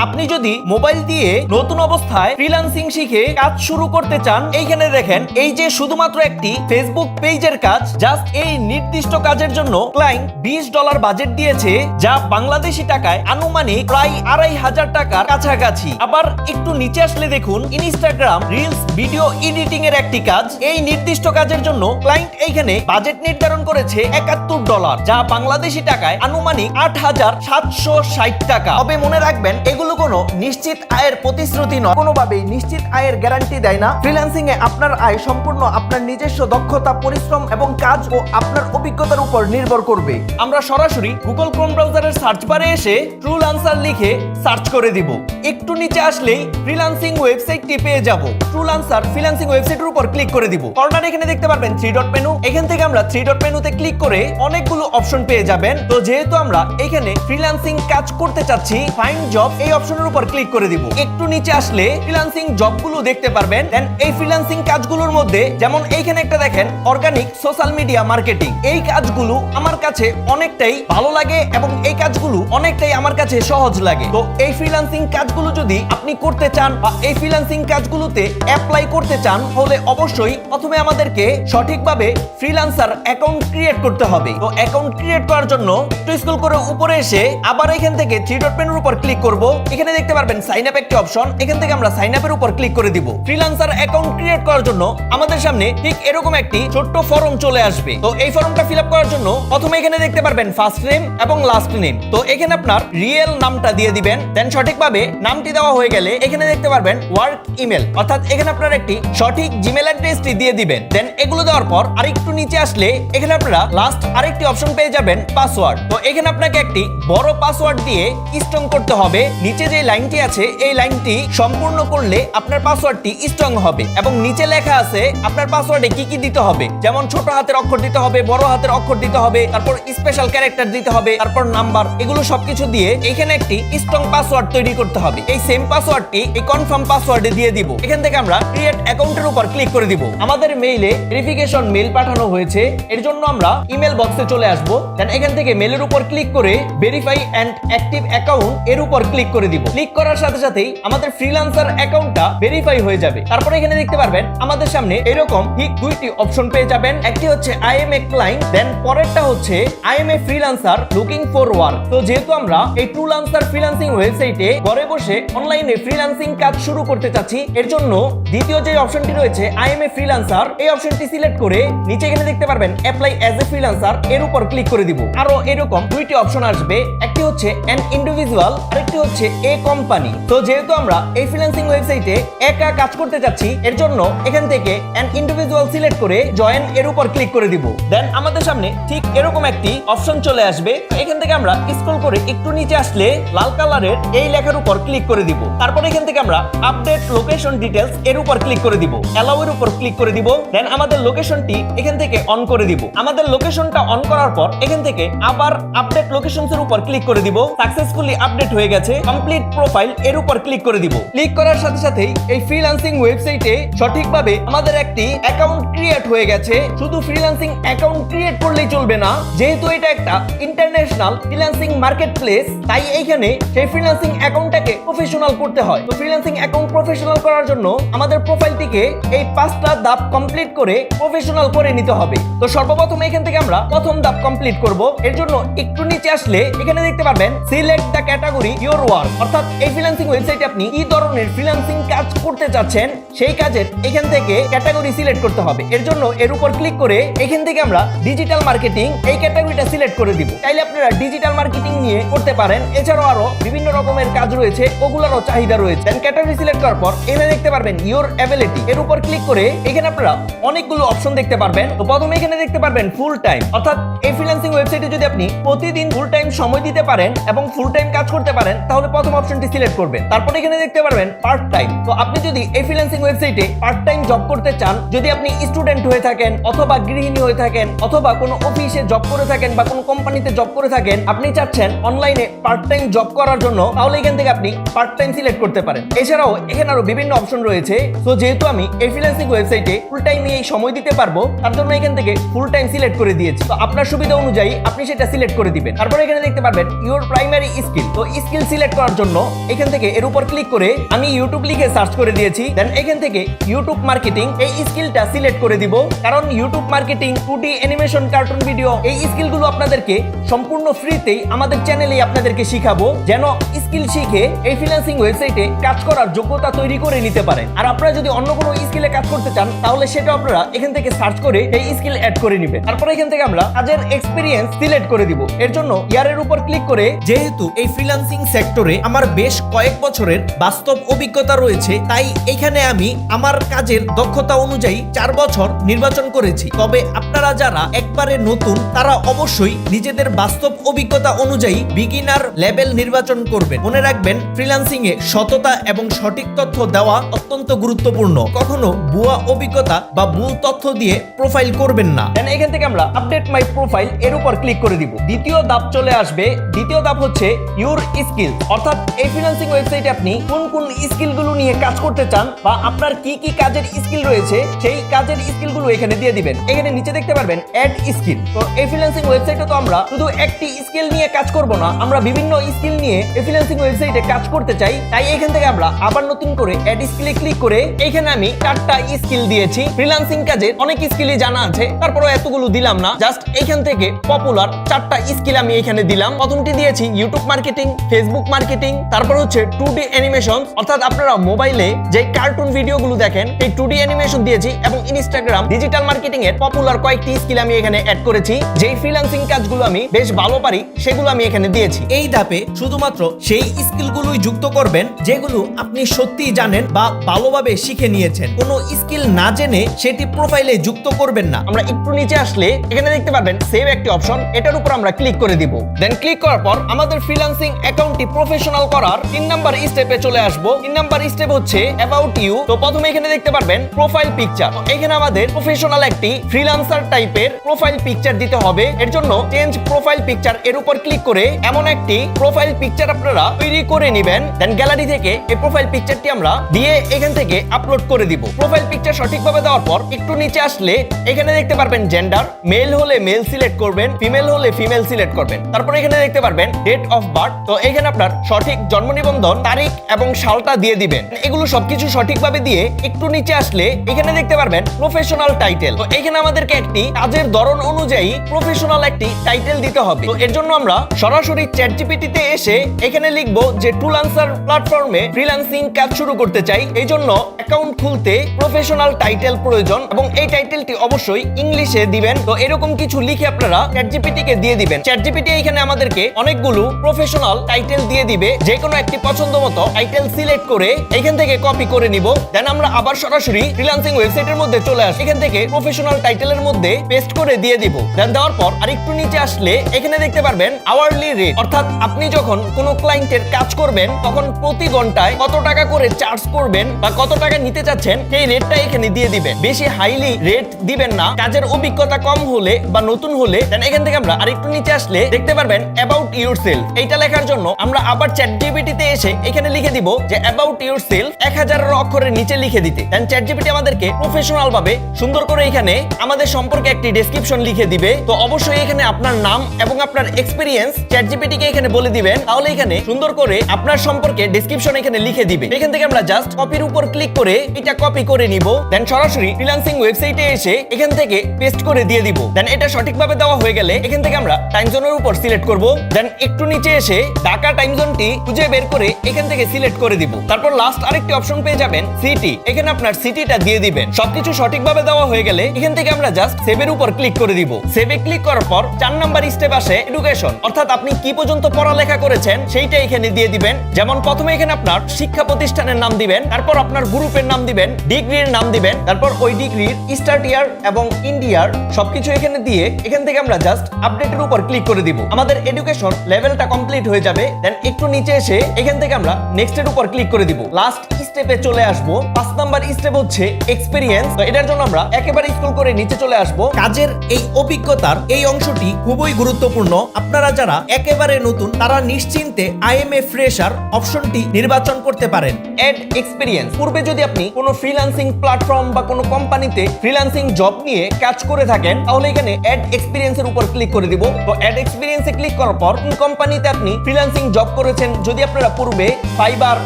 আপনি যদি মোবাইল দিয়ে নতুন অবস্থায় ফ্রিল্যান্সিং শিখে কাজ শুরু করতে চান, এইখানে দেখেন এই যে শুধুমাত্র একটি ফেসবুক পেজের কাজ, জাস্ট এই নির্দিষ্ট কাজের জন্য ক্লায়েন্ট $20 বাজেট দিয়েছে, যা বাংলাদেশি টাকায় আনুমানিক প্রায় 2500 টাকার কাছাকাছি। আবার একটু নিচে আসলে দেখুন ইনস্টাগ্রাম রিলস ভিডিও এডিটিং এর একটি কাজ। এই নির্দিষ্ট কাজের জন্য ক্লায়েন্ট এইখানে বাজেট নির্ধারণ করেছে $71, যা বাংলাদেশি টাকায় আনুমানিক 8760 টাকা। তবে মনে রাখবেন, এগুলো কোনো নিশ্চিত আয়ের প্রতিশ্রুতি নয়, কোনোভাবেই নিশ্চিত আয়ের গ্যারান্টি দেয় না। ফ্রিল্যান্সিং এ আপনার আয় সম্পূর্ণ আপনার নিজস্ব দক্ষতা, পরিশ্রম এবং কাজ ও আপনার অভিজ্ঞতার উপর নির্ভর করবে। আমরা সরাসরি গুগল ক্রোম ব্রাউজারের সার্চ বারে এসে ট্রুলান্সার লিখে সার্চ করে দিব। একটু নিচে আসলেই ফ্রিল্যান্সিং ওয়েবসাইটটি পেয়ে যাব। ট্রুলান্সার ফ্রিল্যান্সিং ওয়েবসাইটের উপর ক্লিক করে দিব। কর্নারে এখানে দেখতে পারবেন 3 ডট মেনু। এখান থেকে আমরা 3 ডট মেনুতে ক্লিক করে অনেকগুলো অপশন পেয়ে যাবেন। তো যেহেতু আমরা এখানে ফ্রিল্যান্সিং কাজ করতে চাচ্ছি, ফাইন্ড জব এই অপশনের উপর ক্লিক করে দিব। একটু নিচে আসলে ফ্রিল্যান্সিং জবগুলো দেখতে পারবেন। দেন এই ফ্রিল্যান্সিং কাজগুলোর মধ্যে যেমন এইখানে একটা দেখেন অর্গানিক সোশ্যাল মিডিয়া মার্কেটিং, এই কাজগুলো আমার কাছে অনেকটাই ভালো লাগে এবং এই কাজগুলো অনেকটাই আমার কাছে সহজ লাগে। তো এই ফ্রিল্যান্সিং কাজগুলো যদি আপনি করতে চান বা এই ফ্রিল্যান্সিং কাজগুলোতে অ্যাপ্লাই করতে চান, তাহলে অবশ্যই প্রথমে আমাদেরকে সঠিকভাবে ফ্রিল্যান্সার অ্যাকাউন্ট ক্রিয়েট করতে হবে। তো অ্যাকাউন্ট ক্রিয়েট করার জন্য একটু স্ক্রল করে উপরে এসে আবার এখান থেকে 3 ডট মেনুর উপর ক্লিক করব। এখানে দেখতে পারবেন সাইন আপ একটি অপশন, এখান থেকে আমরা সাইন আপের উপর ক্লিক করে দিব। ফ্রিল্যান্সার অ্যাকাউন্ট ক্রিয়েট করার জন্য আমাদের সামনে ঠিক এরকম একটি ছোট্ট ফর্ম চলে আসবে। তো এই ফর্মটা ফিল আপ করার জন্য প্রথমে এখানে দেখতে পারবেন ফার্স্ট নেম এবং লাস্ট নেম। তো এখানে আপনার রিয়েল নামটা দিয়ে দিবেন। দেন সঠিকভাবে নামটি দেওয়া হয়ে গেলে এখানে দেখতে পারবেন ওয়ার্ক ইমেল, অর্থাৎ এখানে আপনার একটি সঠিক জিমেল অ্যাড্রেসটি দিয়ে দিবেন। দেন এগুলো দেওয়ার পর আরেকটু নিচে আসলে এখানে আপনারা লাস্ট আরেকটি অপশন পেয়ে যাবেন পাসওয়ার্ড। তো এখানে আপনাকে একটি বড় পাসওয়ার্ড দিয়ে স্ট্রং করতে হবে। নিচে যে লাইনটি আছে এই লাইনটি সম্পূর্ণ করলে আপনার পাসওয়ার্ডটি স্ট্রং হবে এবং নিচে লেখা আছে আপনার পাসওয়ার্ডে কি কি দিতে হবে, যেমন ছোট হাতের অক্ষর দিতে হবে, বড় হাতের অক্ষর দিতে হবে, তারপর স্পেশাল ক্যারেক্টার দিতে হবে, তারপর নাম্বার, এগুলো সবকিছু দিয়ে এখানে একটি স্ট্রং পাসওয়ার্ড তৈরি করতে হবে। এই সেম পাসওয়ার্ডটি এই কনফার্ম পাসওয়ার্ডে দিয়ে দিব। এখান থেকে আমরা ক্রিয়েট অ্যাকাউন্টের উপর ক্লিক করে দিব। আমাদের মেইলে ভেরিফিকেশন মেইল পাঠানো হয়েছে, এর জন্য আমরা ইমেল বক্সে চলে আসব। দেন এখান থেকে মেইলের উপর ক্লিক করে ভেরিফাই এন্ড অ্যাক্টিভ অ্যাকাউন্ট এর উপর ক্লিক করে দিব। ক্লিক করার সাথে সাথেই আমাদের ফ্রিল্যান্সার অ্যাকাউন্টটা ভেরিফাই হয়ে যাবে। তারপরে এখানে দেখতে পারবেন আমাদের সামনে এরকম ঠিক দুইটি অপশন পেয়ে যাবেন। একটি হচ্ছে আই এম এ ক্লায়েন্ট, দেন পরেরটা হচ্ছে I M a freelancer looking for work. তো যেহেতু আমরা এই ট্রুলান্সার ফ্রিল্যান্সিং ওয়েবসাইটে ঘরে বসে অনলাইনে ফ্রিল্যান্সিং কাজ শুরু করতে চাচ্ছি, এর জন্য দ্বিতীয় যে অপশনটি রয়েছে আই এম এ ফ্রিল্যান্সার, এই অপশনটি সিলেক্ট করে নিচে এখানে দেখতে পারবেন অ্যাপ্লাই অ্যাজ এ ফ্রিল্যান্সার এর উপর ক্লিক করে দিব। আরো এরকম দুইটি অপশন আসবে, একটি হচ্ছে অ্যান ইন্ডিভিজুয়াল, আরেকটি হচ্ছে এ কোম্পানি। তো যেহেতু আমরা এই ফ্রিল্যান্সিং ওয়েবসাইটে একা কাজ করতে যাচ্ছি, এর জন্য এখান থেকে অ্যান ইন্ডিভিজুয়াল সিলেক্ট করে জয়েন এর উপর ক্লিক করে দিব। দেন আমাদের সামনে ঠিক এরকম একটি অপশন চলে আসবে। এখান থেকে আমরা স্ক্রল করে একটু নিচে আসলে লাল কালারের এই লেখার উপর ক্লিক করে দিব। তারপর এখান থেকে আমরা আপডেট লোকেশন ডিটেইলস এর উপর ক্লিক করে দিব, অ্যালাউ এর উপর ক্লিক করে দিব। দেন আমাদের লোকেশনটি এখান থেকে অন করে দিব। আমাদের লোকেশনটা অন করার পর এখান থেকে আবার আপডেট লোকেশনস এর উপর ক্লিক করে দিব। সাকসেসফুলি আপডেট হয়ে গেছে, কমপ্লিট প্রোফাইল এর উপর ক্লিক করে দিব। ক্লিক করার সাথে সাথেই এই ফ্রিল্যান্সিং ওয়েবসাইটে সঠিকভাবে আমাদের একটি অ্যাকাউন্ট ক্রিয়েট হয়ে গেছে। শুধু ফ্রিল্যান্সিং অ্যাকাউন্ট ক্রিয়েট করলেই চলবে না, যেহেতু এটা একটা ইন্টারন্যাশনাল ফ্রিল্যান্সিং মার্কেট প্লেস, তাই এইখানে সেই ফ্রিল্যান্সিং অ্যাকাউন্টটাকে প্রফেশনাল করতে হয়। তো ফ্রিল্যান্সিং অ্যাকাউন্ট প্রফেশনাল করার জন্য আমাদের প্রোফাইলটিকে এই 5টা ধাপ কমপ্লিট করে প্রফেশনাল করে নিতে হবে। তো সর্বপ্রথম এখান থেকে আমরা প্রথম ধাপ কমপ্লিট করব। এর জন্য একটু নিচে আসলে এখানে দেখতে পারবেন select the category your work, অর্থাৎ এই ফ্রিল্যান্সিং ওয়েবসাইটে আপনি কি ধরনের ফ্রিল্যান্সিং কাজ করতে চাচ্ছেন সেই কাজের এখান থেকে ক্যাটাগরি সিলেক্ট করতে হবে। এর জন্য এর উপর ক্লিক করে এখান থেকে আমরা ডিজিটাল মার্কেটিং এই ক্যাটাগরিটা সিলেক্ট করে দিব। চাইলে আপনারা ডিজিটাল মার্কেটিং নিয়ে করতে পারেন, এছাড়াও আরো বিভিন্ন রকমের কাজ রয়েছে, ওগুলোরও চাহিদা রয়েছে। দেন ক্যাটাগরি সিলেক্ট করার পর এখানে দেখতে পারবেন ইওর অ্যাবিলিটি এর উপর ক্লিক করে এখানে আপনারা অনেকগুলো অপশন দেখতে পারবেন। তো প্রথমে এখানে দেখতে পারবেন ফুল টাইম, অর্থাৎ এই ফ্রিল্যান্সিং ওয়েবসাইটে যদি আপনি প্রতিদিন ফুল টাইম সময় দিতে পারেন এবং ফুল টাইম কাজ করতে পারেন, তাহলে প্রথম অপশনটি সিলেক্ট করবেন। তারপর এখানে দেখতে পারবেন পার্ট টাইম। তো আপনি যদি এই ফ্রিল্যান্সিং ওয়েবসাইটে পার্ট টাইম জব করতে চান, যদি আপনি স্টুডেন্ট হয়ে থাকেন অথবা গৃহিণী হয়ে থাকেন অথবা কোনো অফিসে জব করে থাকেন বা কোনো কোম্পানিতে জব করে থাকেন, আপনি চাচ্ছেন অনলাইনে পার্ট টাইম জব করার জন্য, তাহলে এখান থেকে আপনি পার্ট টাইম সিলেক্ট করতে পারেন। এছাড়াও এখানে আরো বিভিন্ন অপশন রয়েছে। তো যেহেতু আমি এই ফ্রিল্যান্সিং ওয়েবসাইটে ফুল টাইম এই সময় দিতে পারবো, তার জন্য এখান থেকে ফুল টাইম সিলেক্ট করে দিয়েছি। তো আপনার সুবিধা অনুযায়ী আপনি সেটা সিলেক্ট করে দিবেন। তারপর এখানে দেখতে পারবেন ইউর প্রাইমারি স্কিল। তো স্কিল সিলেক্ট করার জন্য এখান থেকে এর উপর ক্লিক করে আমি ইউটিউব লিখে সার্চ করে দিয়েছি। দেন এখান থেকে ইউটিউব মার্কেটিং এই স্কিলটা সিলেক্ট করে দিব, কারণ YouTube marketing, 2D animation, cartoon video এই স্কিলগুলো আপনাদেরকে সম্পূর্ণ ফ্রিতেই আমাদের চ্যানেলেই আপনাদেরকে শিখাবো, যেন স্কিল শিখে এই ফ্রিল্যান্সিং ওয়েবসাইটে কাজ করার যোগ্যতা তৈরি করে নিতে পারেন। আর আপনারা যদি অন্য কোনো স্কিলে কাজ করতে চান তাহলে সেটা আপনারা এখান থেকে সার্চ করে এই স্কিল অ্যাড করে নেবেন। তারপরে এখান থেকে আমরা কাজের এক্সপিরিয়েন্স সিলেক্ট করে দিব। এর জন্য ইয়ারের উপর ক্লিক করে, যেহেতু এই ফ্রিল্যান্সিং সেক্টরে আমার বেশ কয়েক বছরের বাস্তব অভিজ্ঞতা রয়েছে, তাই এখানে আমি আমার কাজের দক্ষতা অনুযায়ী 4 বছর নির্বাচন করেছি। তবে আপনারা যারা একবারে নতুন তারা অবশ্যই নিজেদের বাস্তব অভিজ্ঞতা অনুযায়ী বিগিনার লেভেল নির্বাচন করবেন। মনে রাখবেন, ফ্রিল্যান্সিং এ সততা এবং সঠিক তথ্য দেওয়া অত্যন্ত গুরুত্বপূর্ণ। কখনো ভুয়া অভিজ্ঞতা বা ভুল তথ্য দিয়ে প্রোফাইল করবেন না। এখান থেকে আমরা আপডেট মাই প্রোফাইল এর উপর ক্লিক করে দিব। দ্বিতীয় ধাপ চলে আসবে। দ্বিতীয় ধাপ হচ্ছে ইউর স্কিল, অর্থাৎ এই ফ্রিল্যান্সিং ওয়েবসাইটে আপনি কোন কোন স্কিলগুলো নিয়ে কাজ করতে চান বা আপনার কি কি কাজের স্কিল রয়েছে সেই কাজের স্কিলগুলো এখানে দিয়ে দিবেন। এখানে নিচে দেখতে পারবেন অ্যাড স্কিল। তো এই ফ্রিল্যান্সিং ওয়েবসাইটে তো আমরা শুধু একটি স্কিল নিয়ে কাজ করব না, আমরা বিভিন্ন স্কিল নিয়ে এই ফ্রিল্যান্সিং ওয়েবসাইটে কাজ করতে চাই। তাই এখান থেকে আমরা আবার নতুন করে অ্যাড স্কিলে ক্লিক করে এখানে আমি 4টা স্কিল দিয়েছি। ফ্রিল্যান্সিং কাজে অনেক স্কিলই জানা আছে, তারপরে এতগুলো দিলাম না, জাস্ট এখান থেকে পপুলার 4টা স্কিল আমি এখানে দিলাম। প্রথমটি দিয়েছি ইউটিউব মার্কেটিং, ফেসবুক মার্কেটিং, তারপর হচ্ছে 2D অ্যানিমেশন, অর্থাৎ আপনারা মোবাইলে যে কার্টুন ভিডিওগুলো দেখেন এই 2D অ্যানিমেশন দিয়েছি, এবং ইনস্টাগ্রাম ডিজিটাল মার্কেটিং এর পপুলার কয়েকটি স্কিল আমি এখানে অ্যাড করেছি। যেই ফ্রিল্যান্সিং কাজগুলো আমি বেশ ভালো পারি সেগুলো আমি এখানে দিয়েছি। এই ধাপে শুধুমাত্র সেই স্কিলগুলোই যুক্ত করবেন যেগুলো আপনি সত্যিই জানেন বা ভালোভাবে শিখে নিয়েছেন। কোনো স্কিল না জেনে সেটি প্রোফাইলে যুক্ত করবেন না। আমরা একটু নিচে আসলে এখানে দেখতে পারবেন সেভ একটি অপশন, এটার উপর আমরা ক্লিক করে দিব। দেন ক্লিক করার পর আমাদের ফ্রিল্যান্সিং অ্যাকাউন্টটি প্রফেশনাল করার 3 নাম্বার স্টেপে চলে আসবো। 3 নাম্বার স্টেপ হচ্ছে অ্যাবাউট ইউ। তো প্রথমে এখানে দেখতে পারবেন প্রোফাইল পিকচার। এখানে আমাদের প্রফেশনাল একটি ফ্রিল্যান্সার টাইপের প্রোফাইল পিকচার দিতে হবে। এর জন্য চেঞ্জ প্রোফাইল পিকচার এর উপর ক্লিক করে এমন একটি প্রোফাইল পিকচার আপনারা তৈরি করে নেবেন। দেন গ্যালারি থেকে এই প্রোফাইল পিকচারটি আমরা দিয়ে এখান থেকে আপলোড করে দিব। প্রোফাইল পিকচার সঠিকভাবে দেওয়ার পর একটু নিচে আসলে এখানে দেখতে পারবেন জেন্ডার, মেল হলে মেল সিলেক্ট করবেন, ফিমেল হলে ফিমেল সিলেক্ট করবেন। তারপর এখানে দেখতে পারবেন ডেট অফ বার্থ। তো এখানে আপনার সঠিক জন্ম নিবন্ধন তারিখ এবং সালটা দিয়ে দিবেন। এগুলো সবকিছু সঠিকভাবে দিয়ে একটু নিচে আসলে এখানে দেখতে পারবেন প্রফেশনাল টাইটেল। তো এখানে আমাদেরকে একটি কাজের ধরন অনুযায়ী প্রফেশনাল একটি টাইটেল দিতে হবে। তো এর জন্য আমরা সরাসরি চ্যাটজিপিটিতে এসে এখানে লিখব যে টুলান্সার প্ল্যাটফর্মে ফ্রিল্যান্সিং কাজ শুরু করতে চাই। এই জন্য অ্যাকাউন্ট খুলতে প্রফেশনাল টাইটেল প্রয়োজন, এবং এই টাইটেলটি অবশ্যই ইংলিশে দিবেন। তো এরকম কিছু লিখে আপনারা চ্যাটজিপিটি কে দিয়ে দিবেন। চ্যাটজিপিটি এখানে আমাদেরকে অনেকগুলো প্রফেশনাল টাইটেল দিয়ে দিবে। যে কোনো একটি পছন্দ মতো টাইটেল সিলেক্ট করে এখান থেকে কপি করে নিব। দেন আমরা আবার সরাসরি ফ্রিল্যান্সিং ওয়েবসাইটের মধ্যে চলে আসি। এখান থেকে প্রফেশনাল টাইটেলের মধ্যে পেস্ট করে দিয়ে দিব। দেন দেওয়ার পর আরেকটু নিচে আসলে এখানে দেখতে পারবেন আওয়ারলি রেট, অর্থাৎ আপনি যখন কোনো ক্লায়েন্টের কাজ করবেন তখন প্রতি ঘন্টায় কত টাকা করে চার্জ করবেন বা কত টাকা নিতে চাচ্ছেন সেই রেটটা এখানে দিয়ে দিবেন। বেশি হাইলি রেট দিবেন না, কাজের অভিজ্ঞতা কম হলে বা নতুন হলে। দেন এখান থেকে আমরা আরেকটু নিচে আসলে দেখতে পারবেন অ্যাবাউট ইউরসেলফ। এইটা লেখার জন্য আমরা আবার চ্যাটজিপিটিতে এসে এখানে লিখে দিব যে অ্যাবাউট ইউরসেলফ 1000 অক্ষরের নিচে লিখে দিতে। দেন চ্যাটজিপিটি আমাদেরকে প্রফেশনাল ভাবে সুন্দর করে এখানে আমাদের সম্পর্কে একটি ডেসক্রিপশন লিখে দিবে। তো অবশ্যই এখানে আপনার নাম এবং আপনার এক্সপেরিয়েন্স চ্যাটজিপিটি কে এখানে বলে দিবেন, তাহলে এখানে সুন্দর করে আপনার সম্পর্কে ডেসক্রিপশন এখানে লিখে দিবে। এখান থেকে আমরা জাস্ট কপির উপর ক্লিক করে এটা কপি করে নিব। দেন সরাসরি ফ্রিল্যান্সিং ওয়েবসাইটে এসে এখান থেকে পেস্ট করে দিয়ে দিব। দেন এটা সঠিকভাবে দেওয়া হয়ে গেলে এখান থেকে আমরা টাইম জোনের উপর সিলেক্ট করব। দেন একটু নিচে এসে ঢাকা টাইম জোনটি খুঁজে বের করে এখান থেকে সিলেক্ট করে দিব। তারপর লাস্ট আরেকটি অপশন পেয়ে যাবেন সিটি। এখানে আপনার সিটিটা দিয়ে দিবেন। সবকিছু সঠিকভাবে দেওয়া হয়ে গেলে এখান থেকে আমরা জাস্ট সেভের উপর ক্লিক করে দিব। সেভে ক্লিক করার পর 4 নাম্বার স্টেপ আসে এডুকেশন, অর্থাৎ আপনি কি পর্যন্ত পড়ালেখা করেছেন সেইটা এখানে দিয়ে দিবেন। যেমন প্রথমে এখানে আপনার শিক্ষা প্রতিষ্ঠানের নাম দিবেন, তারপর আপনার গ্রুপের নাম দিবেন, ডিগ্রির নাম দিবেন, তারপর ওই ডিগ্রির স্টার্ট ইয়ার এবং এন্ড ইয়ার সবকিছু এখানে দিয়ে এখান থেকে আমরা জাস্ট আপডেটের উপর ক্লিক করে দিব। আমাদের এডুকেশন লেভেলটা কমপ্লিট হয়ে যাবে। দেন একটু নিচে এসে এখান থেকে আমরা নেক্সট এর উপর ক্লিক করে দিব। লাস্ট স্টেপে চলে আসব। 5 নাম্বার স্টেপ হচ্ছে এক্সপেরিয়েন্স। তো এটার জন্য আমরা একেবারে স্ক্রল করে নিচে চলে আসব। কাজের এই অভিজ্ঞতার এই অংশটি খুবই গুরুত্বপূর্ণ। আপনারা যারা একেবারে নতুন তারা নিশ্চিন্তে আই এম এ ফ্রেশার অপশনটি নির্বাচন করতে পারেন। এড এক্সপেরিয়েন্স, পূর্বে যদি আপনি কোনো ফ্রিল্যান্সিং প্ল্যাটফর্ম বা কোনো কোম্পানিতে ফ্রিল্যান্সিং জব নিয়ে কাজ করে থাকেন তাহলে এখানে এড এক্সপেরিয়েন্সের উপর ক্লিক করে দিব। তো এড এক্সপেরিয়েন্সে ক্লিক করার পর কোন কোম্পানিতে আপনি ফ্রিল্যান্সিং জব করেছেন। যদি আপনারা পূর্বে ফাইবার,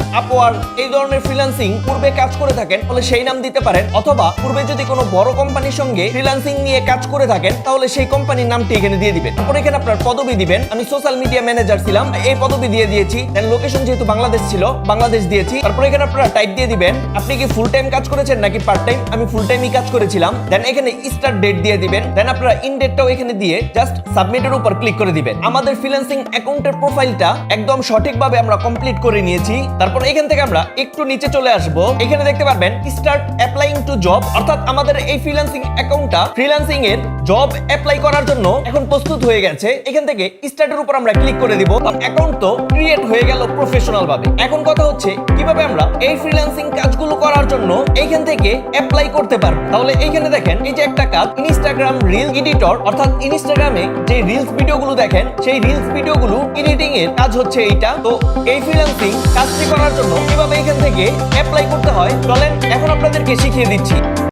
আপওয়ার্ক এই ধরনের ফ্রিল্যান্সিং পূর্বে কাজ করে থাকেন তাহলে সেই নাম দিতে পারেন, অথবা পূর্বে যদি কোনো বড় কোম্পানির সঙ্গে ফ্রিল্যান্সিং নিয়ে কাজ করে থাকেন তাহলে সেই কোম্পানির নামটি এখানে দিয়ে দিবেন। তারপর এখানে আপনার পদবি দিবেন। আমি সোশ্যাল মিডিয়া ম্যানেজার ছিলাম, এই পদবি দিয়ে দিয়েছি। দেন লোকেশন যেহেতু বাংলাদেশ ছিল, বাংলাদেশ দিয়েছি। তারপর এখানে আপনারা টাইপ দিয়ে দিবেন আপনি কি ফুল টাইম কাজ করেছেন নাকি পার্ট টাইম। আমি ফুল টাইমই কাজ করেছিলাম। দেন এখানে স্টার্ট ডেট দিয়ে দিবেন। দেন আপনারা ইন ডেটটাও এখানে দিয়ে জাস্ট সাবমিটের উপর ক্লিক করে দিবেন। আমাদের ফ্রিল্যান্সিং অ্যাকাউন্টের প্রোফাইলটা একদম সঠিকভাবে আমরা কমপ্লিট করে নিয়েছি। তারপর এখান থেকে আমরা একটু নিচে চলে আসব। এখানে দেখতে পারবেন স্টার্ট অ্যাপ্লাইং টু জব, অর্থাৎ আমাদের এই ফ্রিল্যান্সিং অ্যাকাউন্টটা ফ্রিল্যান্সিং এর জব অ্যাপ্লাই করার জন্য এখন প্রস্তুত হয়ে গেছে। এখান থেকে স্টার্টের উপর আমরা ক্লিক করে দিব। অ্যাকাউন্ট তো ক্রিয়েট হয়ে গেল প্রফেশনাল ভাবে। এখন কথা হচ্ছে কিভাবে আমরা এই ফ্রিল্যান্সিং কাজগুলো করার জন্য এইখান থেকে অ্যাপ্লাই করতে পারবো। তাহলে এইখানে দেখেন এই যে একটা কাজ, ইনস্টাগ্রাম রিল এডিটর, অর্থাৎ ইনস্টাগ্রামে যে রিলস ভিডিওগুলো দেখেন সেই রিলস ভিডিওগুলো এডিটিং এর কাজ হচ্ছে এইটা। তো এই ফ্রিল্যান্সিং কাজটি করার জন্য কিভাবে এখান থেকে অ্যাপ্লাই করতে হয় চলেন এখন আপনাদেরকে শিখিয়ে দিচ্ছি।